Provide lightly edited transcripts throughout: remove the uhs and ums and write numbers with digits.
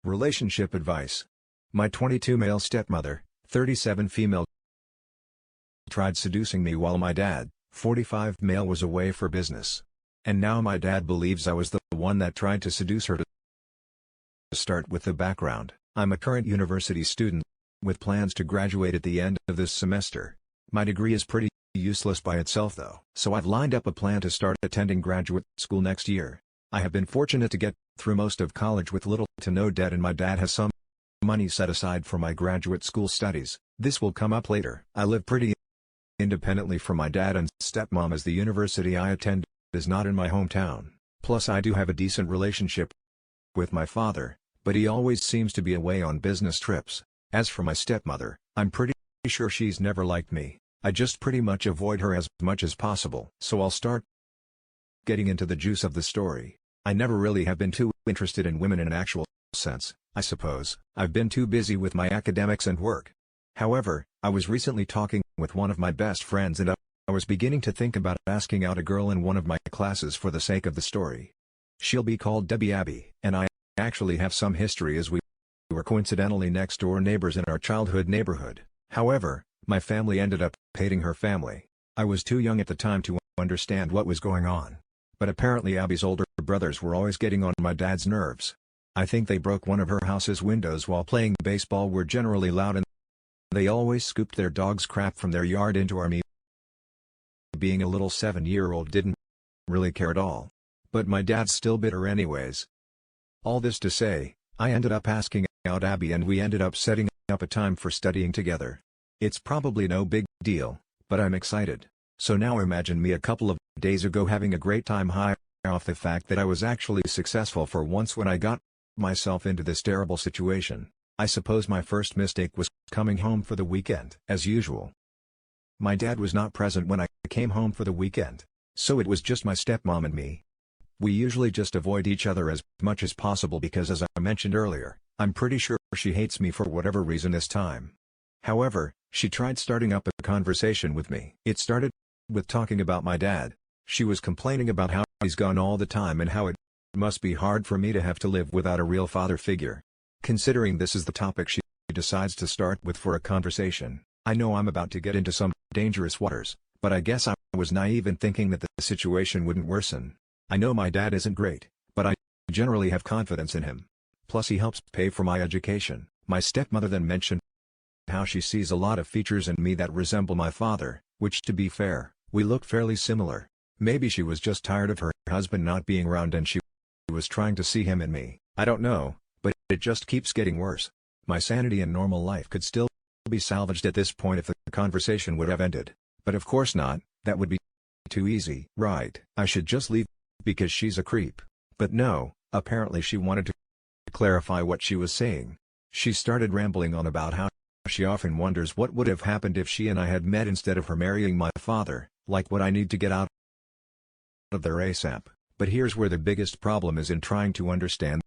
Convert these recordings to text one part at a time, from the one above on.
Relationship advice. My 22 male stepmother, 37 female, tried seducing me while my dad, 45 male, was away for business. And now my dad believes I was the one that tried to seduce her. To start with the background, I'm a current university student, with plans to graduate at the end of this semester. My degree is pretty useless by itself though, so I've lined up a plan to start attending graduate school next year. I have been fortunate to get through most of college with little to no debt, and my dad has some money set aside for my graduate school studies. This will come up later. I live pretty independently from my dad and stepmom, as the university I attend is not in my hometown. Plus I do have a decent relationship with my father, but he always seems to be away on business trips. As for my stepmother, I'm pretty sure she's never liked me. I just pretty much avoid her as much as possible. So I'll start getting into the juice of the story. I never really have been too interested in women in an actual sense, I suppose. I've been too busy with my academics and work. However, I was recently talking with one of my best friends, and I was beginning to think about asking out a girl in one of my classes for the sake of the story. She'll be called Debbie Abby, and I actually have some history, as we were coincidentally next door neighbors in our childhood neighborhood. However, my family ended up hating her family. I was too young at the time to understand what was going on. But apparently Abby's older brothers were always getting on my dad's nerves. I think they broke one of her house's windows while playing baseball, were generally loud, and they always scooped their dog's crap from their yard into our me. Being a little 7-year-old, didn't really care at all. But my dad's still bitter anyways. All this to say, I ended up asking out Abby, and we ended up setting up a time for studying together. It's probably no big deal, but I'm excited. So now imagine me a couple of days ago having a great time high off the fact that I was actually successful for once when I got myself into this terrible situation. I suppose my first mistake was coming home for the weekend. As usual, my dad was not present when I came home for the weekend, so it was just my stepmom and me. We usually just avoid each other as much as possible because, as I mentioned earlier, I'm pretty sure she hates me for whatever reason this time. However, she tried starting up a conversation with me. It started with talking about my dad. She was complaining about how he's gone all the time and how it must be hard for me to have to live without a real father figure. Considering this is the topic she decides to start with for a conversation, I know I'm about to get into some dangerous waters, but I guess I was naive in thinking that the situation wouldn't worsen. I know my dad isn't great, but I generally have confidence in him. Plus he helps pay for my education. My stepmother then mentioned how she sees a lot of features in me that resemble my father, which, to be fair, we look fairly similar. Maybe she was just tired of her husband not being around and she was trying to see him in me. I don't know, but it just keeps getting worse. My sanity and normal life could still be salvaged at this point if the conversation would have ended. But of course not, that would be too easy. Right, I should just leave because she's a creep. But no, apparently she wanted to clarify what she was saying. She started rambling on about how she often wonders what would have happened if she and I had met instead of her marrying my father, like what I need to get out of there ASAP. But here's where the biggest problem is in trying to understand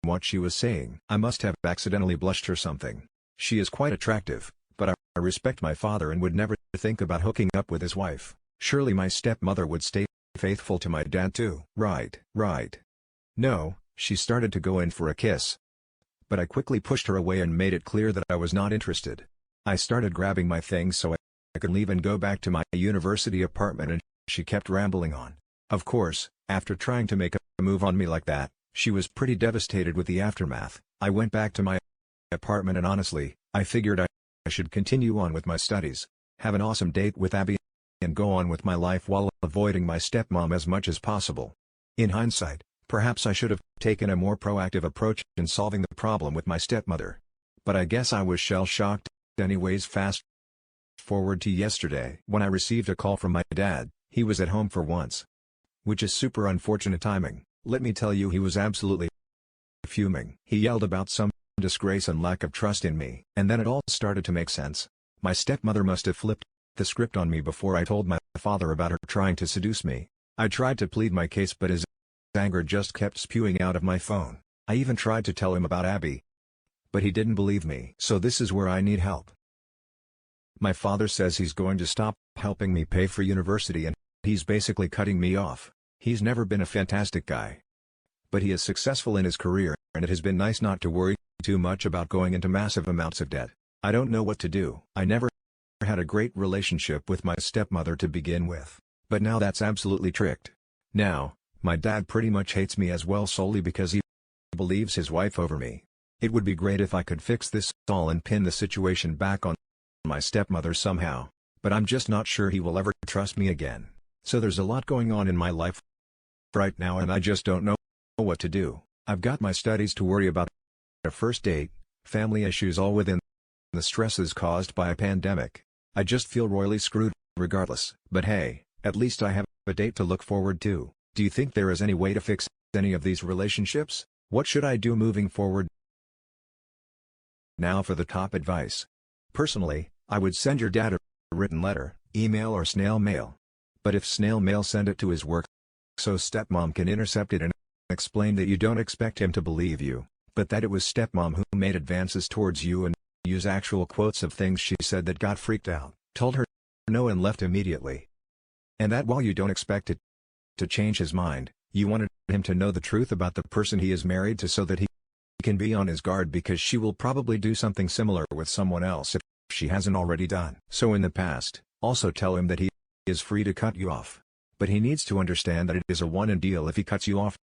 what she was saying. I must have accidentally blushed or something. She is quite attractive, but I respect my father and would never think about hooking up with his wife. Surely my stepmother would stay faithful to my dad too. Right. No, she started to go in for a kiss, but I quickly pushed her away and made it clear that I was not interested. I started grabbing my things so I could leave and go back to my university apartment, and she kept rambling on. Of course, after trying to make a move on me like that, she was pretty devastated with the aftermath. I went back to my apartment and honestly, I figured I should continue on with my studies, have an awesome date with Abby, and go on with my life while avoiding my stepmom as much as possible. In hindsight, perhaps I should have taken a more proactive approach in solving the problem with my stepmother. But I guess I was shell-shocked anyways. Fast forward to yesterday when I received a call from my dad. He was at home for once, which is super unfortunate timing. Let me tell you, he was absolutely fuming. He yelled about some disgrace and lack of trust in me. And then it all started to make sense. My stepmother must have flipped the script on me before I told my father about her trying to seduce me. I tried to plead my case, but his anger just kept spewing out of my phone. I even tried to tell him about Abby, but he didn't believe me. So this is where I need help. My father says he's going to stop helping me pay for university and he's basically cutting me off. He's never been a fantastic guy, but he is successful in his career, and it has been nice not to worry too much about going into massive amounts of debt. I don't know what to do. I never had a great relationship with my stepmother to begin with, but now that's absolutely tricked. Now, my dad pretty much hates me as well solely because he believes his wife over me. It would be great if I could fix this all and pin the situation back on my stepmother somehow, but I'm just not sure he will ever trust me again. So there's a lot going on in my life right now and I just don't know what to do. I've got my studies to worry about, a first date, family issues, all within the stresses caused by a pandemic. I just feel royally screwed regardless. But hey, at least I have a date to look forward to. Do you think there is any way to fix any of these relationships? What should I do moving forward? Now for the top advice. Personally, I would send your dad a written letter, email or snail mail. But if snail mail, send it to his work so stepmom can intercept it and explain that you don't expect him to believe you, but that it was stepmom who made advances towards you, and use actual quotes of things she said that got freaked out, told her no and left immediately. And that while you don't expect it to change his mind, you wanted him to know the truth about the person he is married to so that he can be on his guard because she will probably do something similar with someone else if she hasn't already done so in the past. Also tell him that he is free to cut you off, but he needs to understand that it is a one-and deal if he cuts you off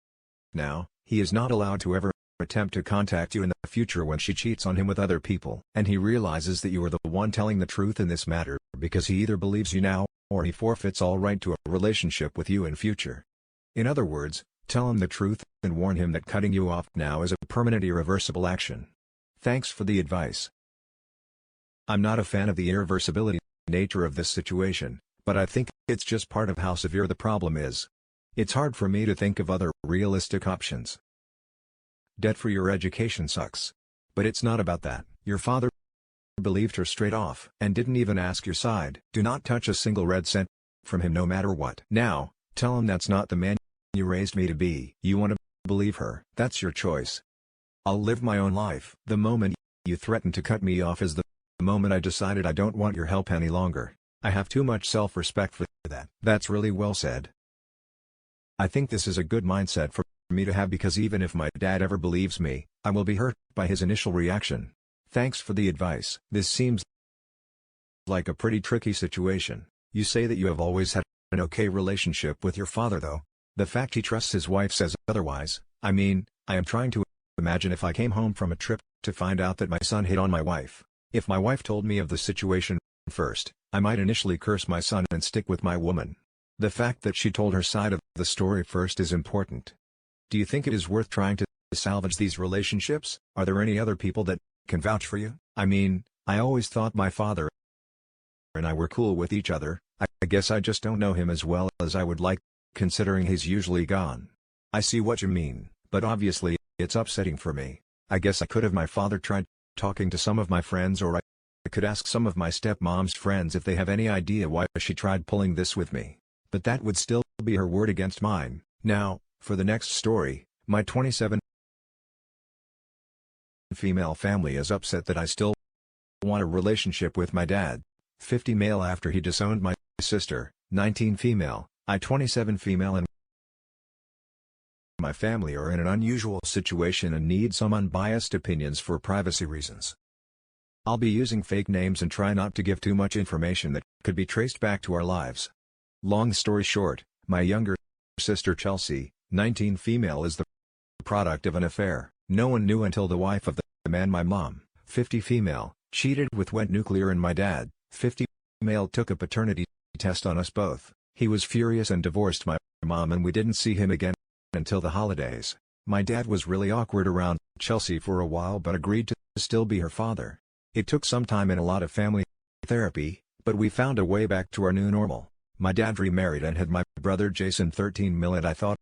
now. He is not allowed to ever attempt to contact you in the future when she cheats on him with other people. And he realizes that you are the one telling the truth in this matter because he either believes you now, or he forfeits all right to a relationship with you in future. In other words, tell him the truth and warn him that cutting you off now is a permanent irreversible action. Thanks for the advice. I'm not a fan of the irreversibility nature of this situation, but I think it's just part of how severe the problem is. It's hard for me to think of other realistic options. Debt for your education sucks. But it's not about that. Your father believed her straight off and didn't even ask your side. Do not touch a single red cent from him no matter what. Now, tell him that's not the man you raised me to be. You want to believe her. That's your choice. I'll live my own life. The moment you threatened to cut me off is the moment I decided I don't want your help any longer. I have too much self-respect for that. That's really well said. I think this is a good mindset for me to have because even if my dad ever believes me, I will be hurt by his initial reaction. Thanks for the advice. This seems like a pretty tricky situation. You say that you have always had an okay relationship with your father though. The fact he trusts his wife says otherwise. I mean, I am trying to imagine if I came home from a trip to find out that my son hit on my wife. If my wife told me of the situation first, I might initially curse my son and stick with my woman. The fact that she told her side of the story first is important. Do you think it is worth trying to salvage these relationships? Are there any other people that can vouch for you? I mean, I always thought my father and I were cool with each other. I guess I just don't know him as well as I would like, considering he's usually gone. I see what you mean, but obviously, it's upsetting for me. I guess I could have my father tried talking to some of my friends, or I could ask some of my stepmom's friends if they have any idea why she tried pulling this with me. But that would still be her word against mine. Now, for the next story, my 27 female family is upset that I still want a relationship with my dad. 50 male after he disowned my sister. 19 female, I 27 female and my family are in an unusual situation and need some unbiased opinions for privacy reasons. I'll be using fake names and try not to give too much information that could be traced back to our lives. Long story short, my younger sister Chelsea, 19 female, is the product of an affair. No one knew until the wife of the man my mom, 50 female, cheated with, went nuclear, and my dad, 50 male, took a paternity test on us both. He was furious and divorced my mom, and we didn't see him again until the holidays. My dad was really awkward around Chelsea for a while but agreed to still be her father. It took some time and a lot of family therapy, but we found a way back to our new normal. My dad remarried and had my brother Jason, 13 mil, and I thought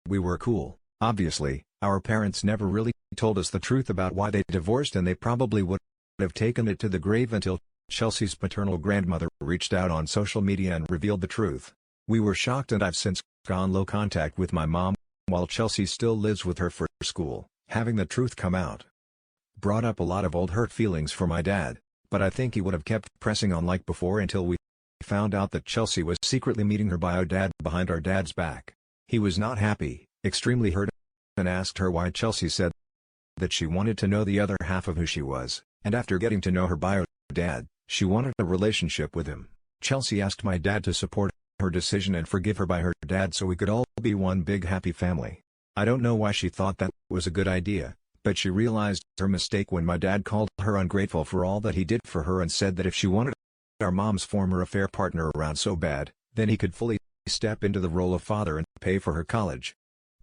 we were cool. Obviously, our parents never really told us the truth about why they divorced, and they probably would have taken it to the grave until Chelsea's paternal grandmother reached out on social media and revealed the truth. We were shocked, and I've since gone low contact with my mom, while Chelsea still lives with her for school. Having the truth come out brought up a lot of old hurt feelings for my dad, but I think he would have kept pressing on like before until we found out that Chelsea was secretly meeting her bio dad behind our dad's back. He was not happy, extremely hurt, and asked her why. Chelsea said that she wanted to know the other half of who she was, and after getting to know her bio dad, she wanted a relationship with him. Chelsea asked my dad to support her decision and forgive her by her dad so we could all be one big happy family. I don't know why she thought that was a good idea, but she realized her mistake when my dad called her ungrateful for all that he did for her and said that if she wanted our mom's former affair partner around so bad, then he could fully step into the role of father and pay for her college.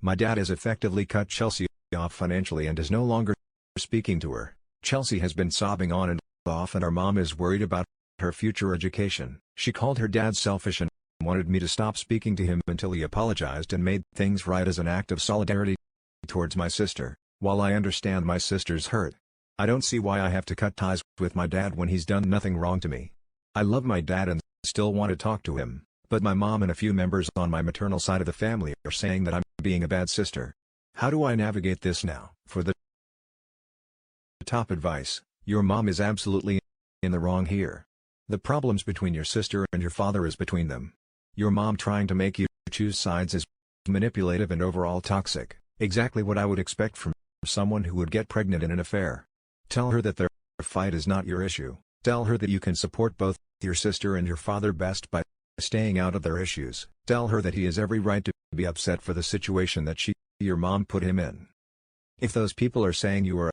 My dad has effectively cut Chelsea off financially and is no longer speaking to her. Chelsea has been sobbing on and off, and our mom is worried about her future education. She called her dad selfish and wanted me to stop speaking to him until he apologized and made things right as an act of solidarity towards my sister. While I understand my sister's hurt, I don't see why I have to cut ties with my dad when he's done nothing wrong to me. I love my dad and still want to talk to him, but my mom and a few members on my maternal side of the family are saying that I'm being a bad sister. How do I navigate this now? For the top advice, your mom is absolutely in the wrong here. The problems between your sister and your father is between them. Your mom trying to make you choose sides is manipulative and overall toxic, exactly what I would expect from someone who would get pregnant in an affair. Tell her that their fight is not your issue. Tell her that you can support both your sister and your father best by staying out of their issues. Tell her that he has every right to be upset for the situation that your mom put him in. If those people are saying you are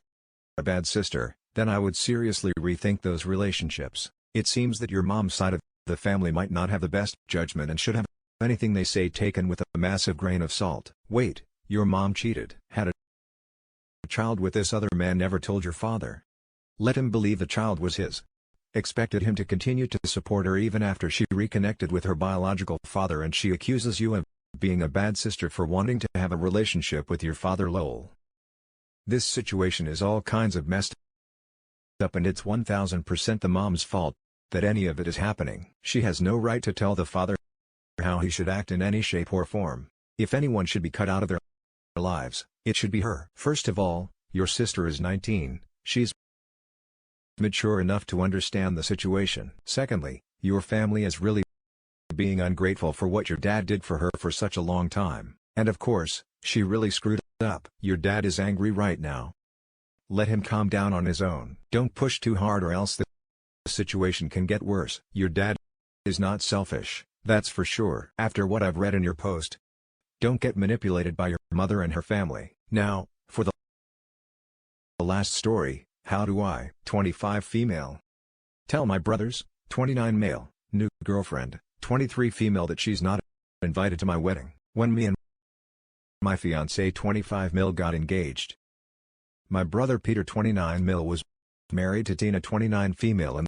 a bad sister, then I would seriously rethink those relationships. It seems that your mom's side of the family might not have the best judgment and should have anything they say taken with a massive grain of salt. Wait, your mom cheated, had a child with this other man, never told your father. Let him believe the child was his. Expected him to continue to support her even after she reconnected with her biological father, and she accuses you of being a bad sister for wanting to have a relationship with your father. Lol. This situation is all kinds of messed up, and it's 1000% the mom's fault that any of it is happening. She has no right to tell the father how he should act in any shape or form. If anyone should be cut out of their lives, it should be her. First of all, your sister is 19, she's mature enough to understand the situation. Secondly, your family is really being ungrateful for what your dad did for her for such a long time. And of course, she really screwed up. Your dad is angry right now. Let him calm down on his own. Don't push too hard or else the situation can get worse. Your dad is not selfish, that's for sure. After what I've read in your post, don't get manipulated by your mother and her family. Now, for the last story, how do I, 25 female, tell my brothers, 29 male, new girlfriend, 23 female that she's not invited to my wedding, when me and my fiancé 25 male got engaged? My brother Peter 29 male was married to Tina 29 female and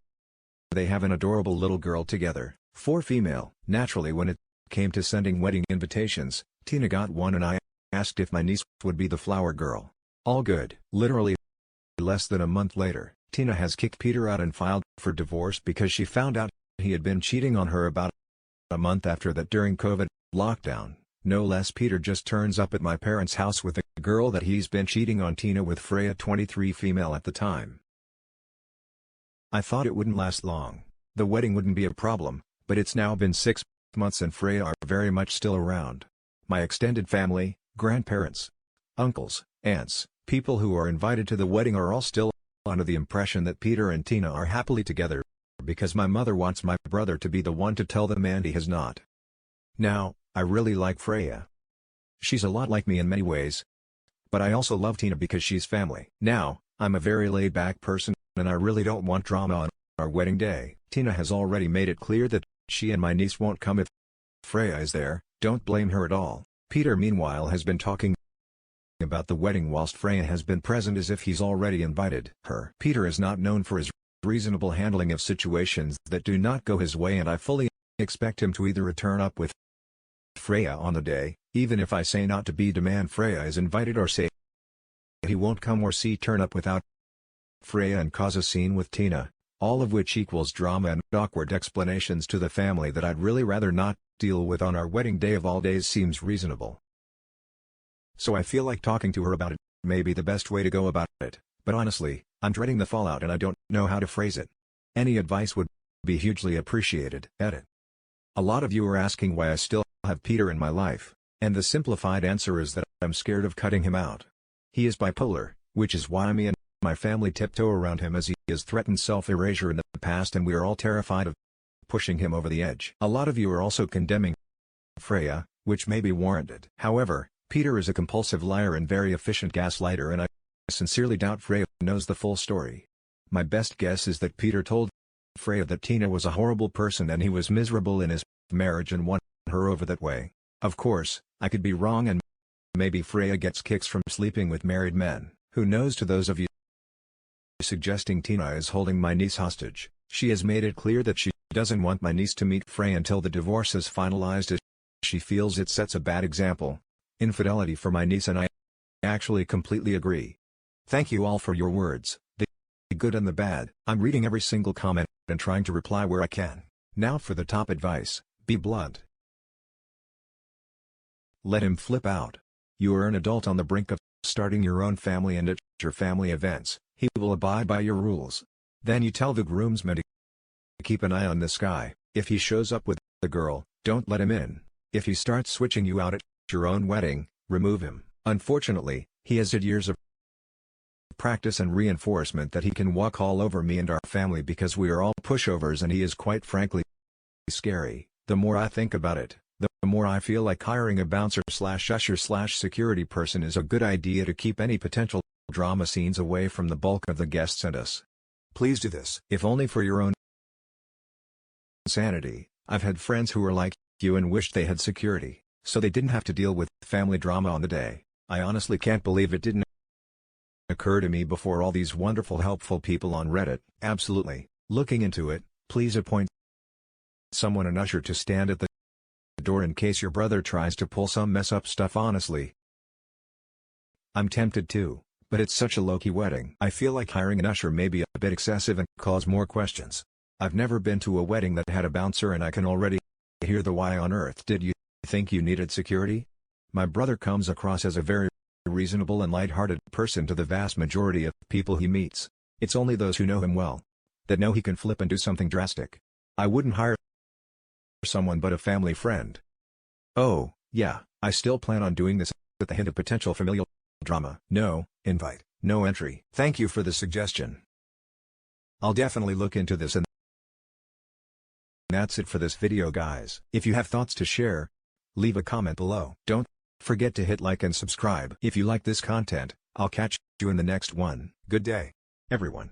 they have an adorable little girl together, 4 female. Naturally, when it came to sending wedding invitations, Tina got one and I asked if my niece would be the flower girl. All good. Literally less than a month later, Tina has kicked Peter out and filed for divorce because she found out he had been cheating on her about a month after that during COVID lockdown. No less, Peter just turns up at my parents' house with a girl that he's been cheating on Tina with, Freya 23 female at the time. I thought it wouldn't last long. The wedding wouldn't be a problem, but it's now been 6 months and Freya are very much still around. My extended family, grandparents, uncles, aunts, people who are invited to the wedding are all still under the impression that Peter and Tina are happily together, because my mother wants my brother to be the one to tell them and he has not. Now, I really like Freya. She's a lot like me in many ways. But I also love Tina because she's family. Now, I'm a very laid-back person and I really don't want drama on our wedding day. Tina has already made it clear that she and my niece won't come if Freya is there. Don't blame her at all. Peter meanwhile has been talking about the wedding whilst Freya has been present as if he's already invited her. Peter is not known for his reasonable handling of situations that do not go his way, and I fully expect him to either return up with Freya on the day, even if I say not to be, demand Freya is invited, or say he won't come, or see turn up without Freya and cause a scene with Tina, all of which equals drama and awkward explanations to the family that I'd really rather not deal with on our wedding day of all days seems reasonable. So I feel like talking to her about it may be the best way to go about it, but honestly, I'm dreading the fallout and I don't know how to phrase it. Any advice would be hugely appreciated. Edit. A lot of you are asking why I still have Peter in my life. And the simplified answer is that I'm scared of cutting him out. He is bipolar, which is why me and my family tiptoe around him, as he has threatened self-erasure in the past, and we are all terrified of pushing him over the edge. A lot of you are also condemning Freya, which may be warranted. However, Peter is a compulsive liar and very efficient gaslighter, and I sincerely doubt Freya knows the full story. My best guess is that Peter told Freya that Tina was a horrible person and he was miserable in his marriage and won her over that way. Of course, I could be wrong, and maybe Freya gets kicks from sleeping with married men. Who knows? To those of you suggesting Tina is holding my niece hostage, she has made it clear that she doesn't want my niece to meet Freya until the divorce is finalized, as she feels it sets a bad example. Infidelity for my niece, and I actually completely agree. Thank you all for your words, the good and the bad. I'm reading every single comment and trying to reply where I can. Now for the top advice: be blunt. Let him flip out. You are an adult on the brink of starting your own family, and at your family events, he will abide by your rules. Then you tell the groomsmen to keep an eye on this guy. If he shows up with the girl, don't let him in. If he starts switching you out at your own wedding, remove him. Unfortunately, he has had years of practice and reinforcement that he can walk all over me and our family because we are all pushovers, and he is quite frankly scary. The more I think about it, the more I feel like hiring a bouncer/usher/security person is a good idea to keep any potential drama scenes away from the bulk of the guests and us. Please do this, if only for your own sanity. I've had friends who were like you and wished they had security, so they didn't have to deal with family drama on the day. I honestly can't believe it didn't occur to me before. All these wonderful helpful people on Reddit. Absolutely. Looking into it, please appoint someone, an usher, to stand at the door in case your brother tries to pull some mess up stuff. Honestly, I'm tempted too, but it's such a low-key wedding. I feel like hiring an usher may be a bit excessive and cause more questions. I've never been to a wedding that had a bouncer, and I can already hear the why on earth did you think you needed security? My brother comes across as a very reasonable and light-hearted person to the vast majority of people he meets. It's only those who know him well that know he can flip and do something drastic. I wouldn't hire someone but a family friend. Oh, yeah, I still plan on doing this with a hint of potential familial drama. No invite, no entry. Thank you for the suggestion. I'll definitely look into this, and that's it for this video, guys. If you have thoughts to share, leave a comment below. Don't forget to hit like and subscribe. If you like this content, I'll catch you in the next one. Good day, everyone.